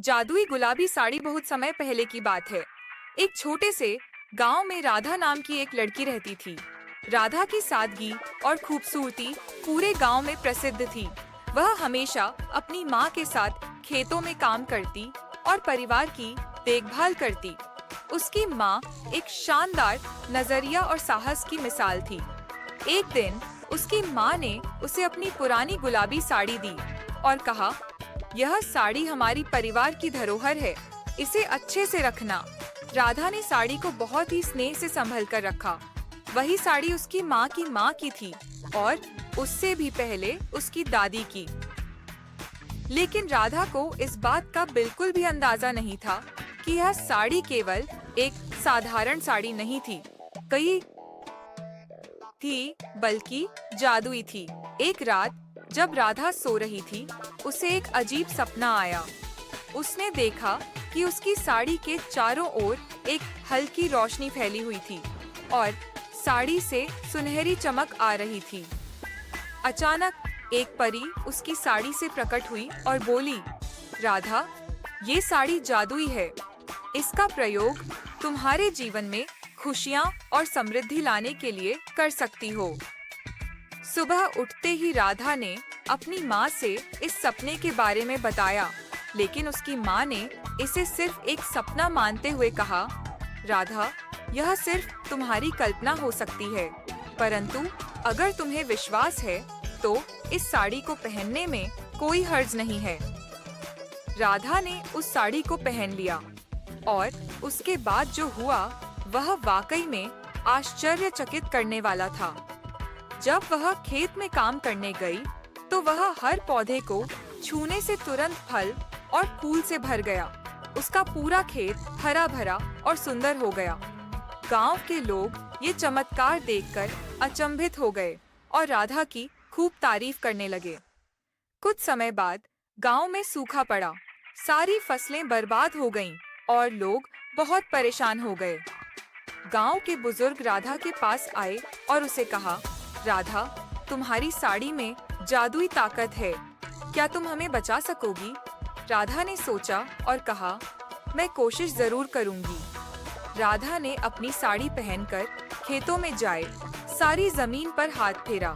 जादुई गुलाबी साड़ी बहुत समय पहले की बात है। एक छोटे से गांव में राधा नाम की एक लड़की रहती थी। राधा की सादगी और खूबसूरती पूरे गांव में प्रसिद्ध थी। वह हमेशा अपनी माँ के साथ खेतों में काम करती और परिवार की देखभाल करती। उसकी माँ एक शानदार नजरिया और साहस की मिसाल थी। एक दिन उसकी माँ ने उसे अपनी पुरानी गुलाबी साड़ी दी और कहा, यह साड़ी हमारी परिवार की धरोहर है, इसे अच्छे से रखना। राधा ने साड़ी को बहुत ही स्नेह से संभल कर रखा। वही साड़ी उसकी माँ की थी और उससे भी पहले उसकी दादी की। लेकिन राधा को इस बात का बिल्कुल भी अंदाजा नहीं था कि यह साड़ी केवल एक साधारण साड़ी नहीं थी, बल्कि जादुई थी। एक रात जब राधा सो रही थी, उसे एक अजीब सपना आया। उसने देखा कि उसकी साड़ी के चारों ओर एक हल्की रोशनी फैली हुई थी और साड़ी से सुनहरी चमक आ रही थी। अचानक एक परी उसकी साड़ी से प्रकट हुई और बोली, राधा, ये साड़ी जादुई है। इसका प्रयोग तुम्हारे जीवन में खुशियाँ और समृद्धि लाने के लिए कर सकती हो। सुबह उठते ही राधा ने अपनी माँ से इस सपने के बारे में बताया, लेकिन उसकी माँ ने इसे सिर्फ एक सपना मानते हुए कहा, राधा, यह सिर्फ तुम्हारी कल्पना हो सकती है, परंतु अगर तुम्हें विश्वास है तो इस साड़ी को पहनने में कोई हर्ज नहीं है। राधा ने उस साड़ी को पहन लिया और उसके बाद जो हुआ वह वाकई में आश्चर्यचकित करने वाला था। जब वह खेत में काम करने गई, तो वह हर पौधे को छूने से तुरंत फल और फूल से भर गया। उसका पूरा खेत हरा भरा और सुंदर हो गया। गांव के लोग ये चमत्कार देखकर अचंभित हो गए और राधा की खूब तारीफ करने लगे। कुछ समय बाद गांव में सूखा पड़ा, सारी फसलें बर्बाद हो गईं और लोग बहुत परेशान हो गए। गांव के बुजुर्ग राधा के पास आए और उसे कहा, राधा, तुम्हारी साड़ी में जादुई ताकत है, क्या तुम हमें बचा सकोगी? राधा ने सोचा और कहा, मैं कोशिश जरूर करूंगी। राधा ने अपनी साड़ी पहनकर खेतों में जाए, सारी जमीन पर हाथ फेरा।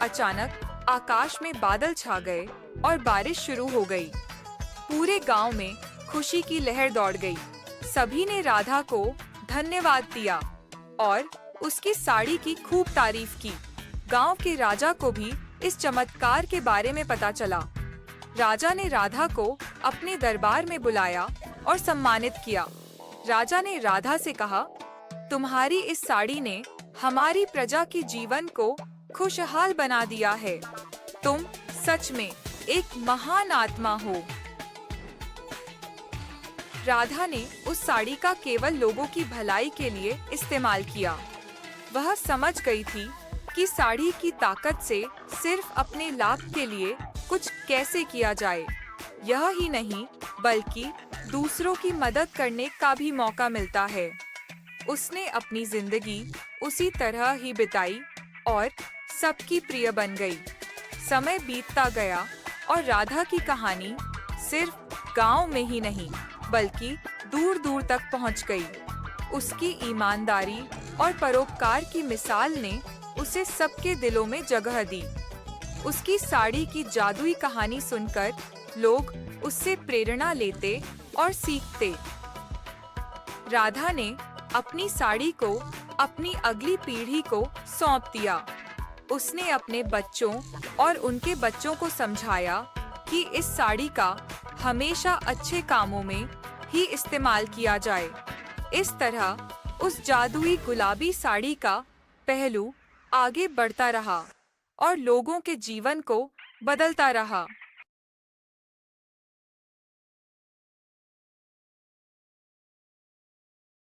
अचानक आकाश में बादल छा गए और बारिश शुरू हो गई। पूरे गांव में खुशी की लहर दौड़ गई। सभी ने राधा को धन्यवाद दिया और उसकी साड़ी की खूब तारीफ की। गांव के राजा को भी इस चमत्कार के बारे में पता चला। राजा ने राधा को अपने दरबार में बुलाया और सम्मानित किया। राजा ने राधा से कहा, तुम्हारी इस साड़ी ने हमारी प्रजा के जीवन को खुशहाल बना दिया है। तुम सच में एक महान आत्मा हो। राधा ने उस साड़ी का केवल लोगों की भलाई के लिए इस्तेमाल किया। वह समझ गई थी कि साड़ी की ताकत से सिर्फ अपने लाभ के लिए कुछ कैसे किया जाए। यह ही नहीं, बल्कि दूसरों की मदद करने का भी मौका मिलता है। उसने अपनी जिंदगी उसी तरह ही बिताई और सबकी प्रिय बन गई। समय बीतता गया और राधा की कहानी सिर्फ गांव में ही नहीं, बल्कि दूर दूर तक पहुंच गई। उसकी ईमानदारी और परोपकार की मिसाल ने उसे सबके दिलों में जगह दी। उसकी साड़ी की जादुई कहानी सुनकर लोग उससे प्रेरणा लेते और सीखते। राधा ने अपनी साड़ी को अपनी अगली पीढ़ी को सौंप दिया। उसने अपने बच्चों और उनके बच्चों को समझाया कि इस साड़ी का हमेशा अच्छे कामों में ही इस्तेमाल किया जाए। इस तरह उस जादुई गुलाबी साड़ी का पहलू आगे बढ़ता रहा और लोगों के जीवन को बदलता रहा।